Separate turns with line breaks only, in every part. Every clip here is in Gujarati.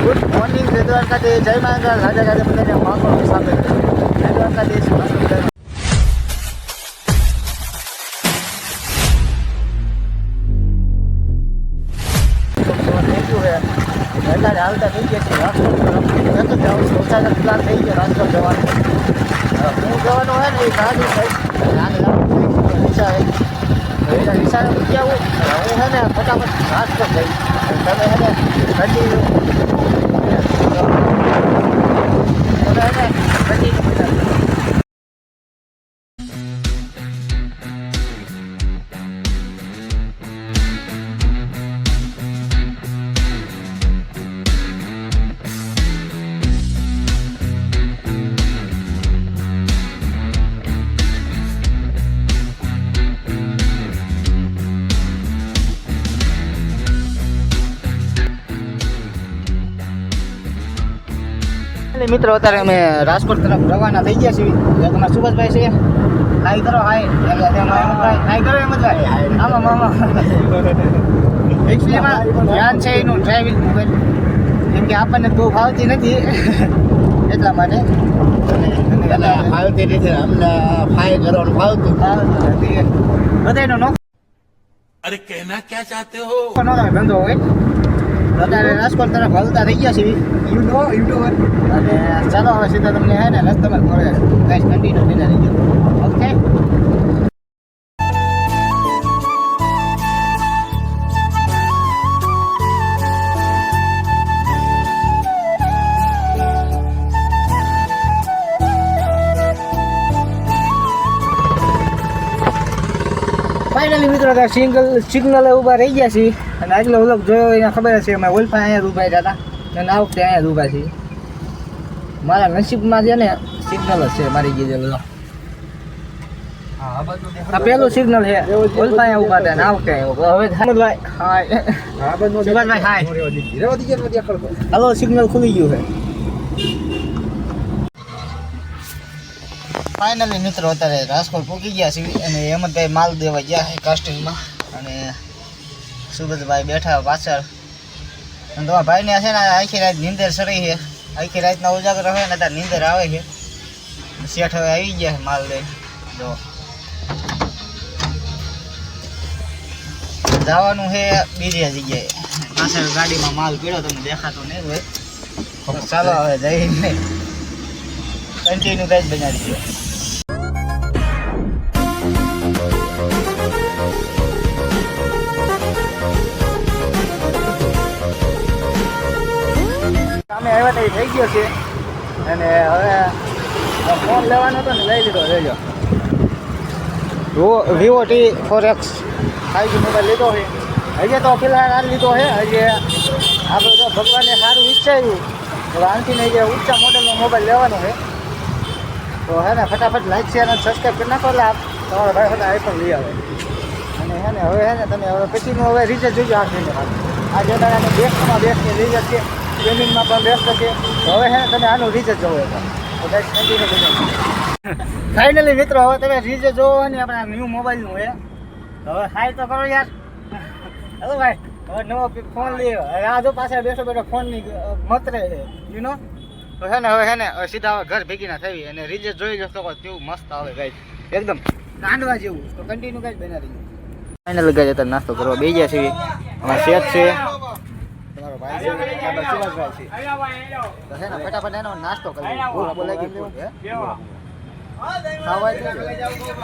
ગુડ મોર્નિંગ જય દ્વારકાધીશ, જય માંગલ, રાજા રાજા બધાને માખણ સ્વાગત છે. જય દ્વારકાધીશ. અત્યારે હાલતા થઈ ગયા છે રાજકોટ જાઉં છું. ઓછા પ્લાન થઈ ગયો રાજકોટ જવાનું. હું જવાનું હોય ને એ ગાડી થઈ રિક્ષા એના રિક્ષાને મૂકી આવું. હું છે ને ફટાફટ રાજકોટ જઈશ. તમે છે ને કંટિન્યુ મિત્રો અત્યારે અમે રાજકોટ તરફ રવાના થઈ ગયા છીએ. તમારા સુભાષભાઈ છે, હાઈ કરો. હાઈ કરો એમ જ આમાં મામા એકચ્યુઅલીમાં ધ્યાન છે એનું ટ્રાવેલિંગ ઉપર, કેમ કે આપણને બહુ ફાવતી નથી એટલા માટે. ફાવતી નથી અમને, ફાઈ કરવાનું ફાવતું બધાનો નો. અરે કહેના ક્યાં ચાહતે હો ધંધો હોય. અત્યારે રાજકોટ તરફ હલતા થઈ ગયા છીએ યુટ્યુબર. અને ચાલો હવે સીધા તમને હે ને રસ્તામાં મળે. ગાઈસ કન્ટિન્યુ થઈને રહીજો. ઓકે. ફાઇનલી મિત્રો સિગ્નલ ઊભા રહી ગયા છીએ. અને આગલો વ્લોગ જોયો એને ખબર છે અમે ઓલફા અહીંયા જ ઊભા હતા અને આ વખતે અહીંયા જ ઊભા છીએ. મારા નસીબમાં છે ને સિગ્નલ જ છે મારી ગયેલો. આ પેલું સિગ્નલ છે ઓલફા અહીંયા ઊભા હતા અને આ વખતે હવે હમદભાઈ હાય સુભાષભાઈ હાય. હાલો સિગ્નલ ખુલી ગયું છે. ફાઇનલી મિત્રો અત્યારે રાજકોટ પહોંચી ગયા છે અને હેમંતભાઈ માલ દેવા ગયા છે કાસ્ટિંગમાં. અને સુગતભાઈ બેઠા પાછળ. અને તમારા ભાઈને છે ને આખી રાત નીંદર સડી છે. આખી રાતના ઉજાગર હોય ને ત્યારે નીંદર આવે છે. શેઠ હવે આવી ગયા છે માલ લઈ. જો જવાનું છે બીજી જગ્યાએ. પાછળ ગાડીમાં માલ પીડ્યો તમને દેખાતો નહીં હોય. ચાલો હવે જઈને કન્ટિન્યુ ગાઈડ બનાવી દો. અમે આવ્યા તો થઈ ગયો છે અને હવે ફોન લેવાનો હતો ને લઈ લીધો. લેજો વિવો T4X 5G મોબાઈલ લીધો છે. હજી તો ફિલહાલ આ લીધો છે. હજી આપણે તો ભગવાને સારું ઈચ્છાયું તો આનથી જે ઊંચા મોડેલનો મોબાઈલ લેવાનો છે. તો હે ને ફટાફટ લાઈક શેર અને સબસ્ક્રાઈબ કરી નાખો. એટલે તમારા ભાઈ સાથે આઈફોન લઈ આવે. અને હે ને હવે તમે હવે પછીનું હવે રિચાર્જ જોજો. આ જે દાડાને બેસ્ટમાં બેસ્ટની રિચાર્જ છે, ગેમિંગમાં પણ બેસ્ટ છે. તો હવે હે ને તમે આનું રિચાર્જ જોવો તો ફાઇનલી મિત્રો હવે તમે રિચાર્જ જોવો ને આપણા ન્યૂ મોબાઈલનું છે. હવે હાઈ તો કરો યાર. હેલો ભાઈ, હવે નવો ફોન લઈએ. હવે આ જો પાછળ બેઠો ફોનની મત રહે છે યુ નો. તો હે ને હવે સીધા હવે ઘર ભેગી ના થઈ અને રિઝલ્ટ જોઈ જશો કેવું મસ્ત આવે ગાઈસ, એકદમ કાંડવા જેવું. તો કન્ટિન્યુ ગાઈસ બના રહીજો. ફાઇનલ ગાઈસ અત્યારે નાસ્તો કરવા બેસી ગયા છે. અમારા શેઠ છે, તમારો ભાઈ છે, સુભાષભાઈ છે. તો હે ને ફટાફટ એનો નાસ્તો કરી ભૂખ બોલાવી ગઈ છે.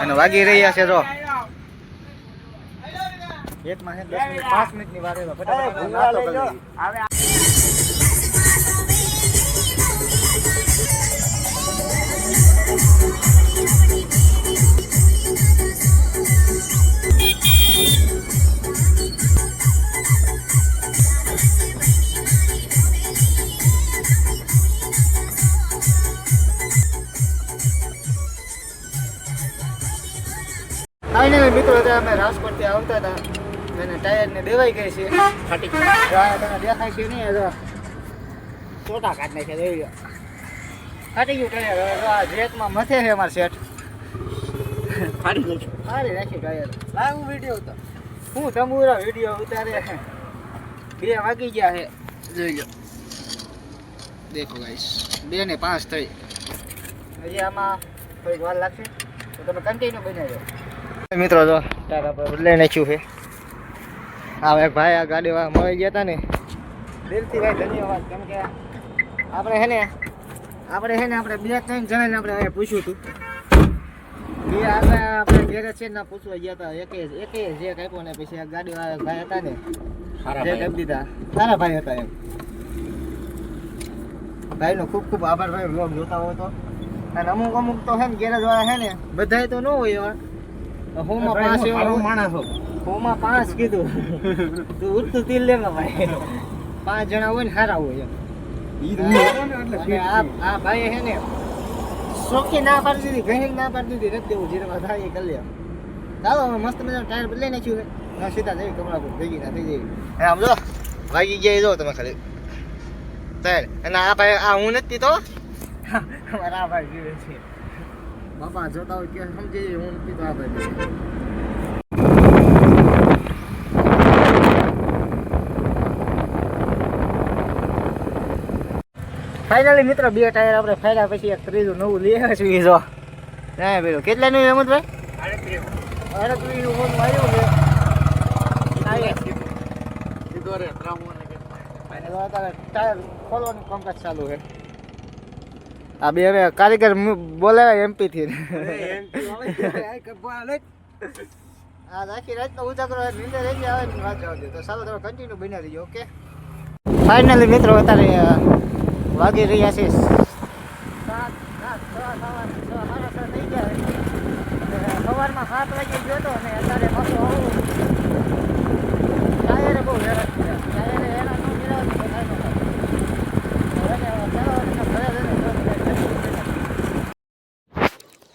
અને વાગી રહ્યા છે જો એકમાં 10 મિનિટ 5 મિનિટની વાર ફટાફટ નાસ્તો કરી લઈએ. ફાઇનલી મિત્રો અમે રાજકોટથી આવતા હતા અને ટાયરને દેવાઈ ગઈ છે. ફાટી તમે દેખાય છે નહીં, ચોટા કાઢ નાખ્યા. જોઈ લો ફાટી ગયું ટાયર. જેકમાં મથે છે અમારા શેઠ. ફાડી નાખ્યું ટાયર. લાવું વિડીયો હતો હું તમુરા વિડીયો ઉતારે. 2 વાગી ગયા છે જોઈ લો. દેખો ગાઈસ 2 ને 5 થઈ. હજી આમાં થોડીક વાર લાગશે તો તમે કન્ટિન્યુ બનાવી દો મિત્રો. જો ટાયર આપણે બદલાઈ નાખ્યું છે. આ એક ભાઈ આ ગાડી વાળા મળી ગયા હતા ને, દિલથી ભાઈ ધન્યવાદ. કેમ કે આપણે છે ને આપણે 2-3 જણાને આપણે હવે પૂછ્યું હતું કે આપણે ઘેરે છે ને પૂછવા ગયા હતા. એકે જે કાપ્યો ને પછી આ ગાડી વાળા ભાઈ હતા ને જે કાપી દીધા, સારા ભાઈ હતા એમ. ભાઈનો ખૂબ ખૂબ આભાર ભાઈ, વ્લોગ જોતા હોય તો. અને અમુક તો છે ને ગેરેજ વાળા છે ને બધાય તો ન હોય એવા. હોમાં 5 એવા માણસ હો, હોમાં 5 કીધું તું ઉડતું તીલ લેવા ભાઈ. 5 જણા હોય ને સારા હોય એમ. આ ભાઈ છે ને શોખી ના પાડી દીધી, ઘણી ના પાડી દીધી, નથી દેવું જીરમાં થાય એ કરી લે. ચાલો હવે મસ્ત મજાનું ટાયર બદલાઈ નાખ્યું છે. ના સીધા જઈ કમળાપુર ભેગી ના થઈ જાય. આમ જો વાગી ગયા જો તમે ખાલી ટાયર. અને આ ભાઈ આ હું નથી તો અમારા આ ભાઈ જીવે છે. બાપા જોતા હોય કે સમજી જાય હું નથી તો આ ભાઈ. ફાઇનલી મિત્રો 2 ટાયર આપણે ફાડ્યા પછી એક ત્રીજું નવું લઈ આવ્યા છીએ. જો ના પેલું કેટલાનું હેમંતભાઈ? 38 નું મોટું આવ્યું છે. ટાયર ખોલવાનું કામકાજ ચાલુ છે. આ બે હવે કારીગર બોલાવ્યા એમપી થી. આ આખી રાતનો ઉજાગરો નીંદર રહી આવે ને વાત જવા દે. તો ચાલો તમે કન્ટિન્યુ બની રહીજો. ઓકે ફાઇનલી મિત્રો અત્યારે વાગી રહ્યા છે 7 થઈ ગયા. સવારમાં 7 વાગે ગયો હતો અને અત્યારે પાછો આવું. ટાયરે બહુ હેરાન થયા. ટાયરે હેરાન ન કર્યા તો થાય ન.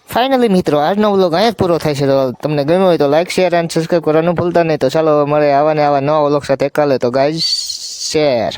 ફાઇનલી મિત્રો આજનો વ્લોગ અહીંયા જ પૂરો થાય છે. તો તમને ગમ્યો હોય તો લાઈક શેર એન્ડ સબસ્ક્રાઈબ કરવાનું ભૂલતા નહીં. તો ચાલો મળે આવા ને આવા નવા વ્લોગ સાથે. કાલે તો ગાઈઝ શેર.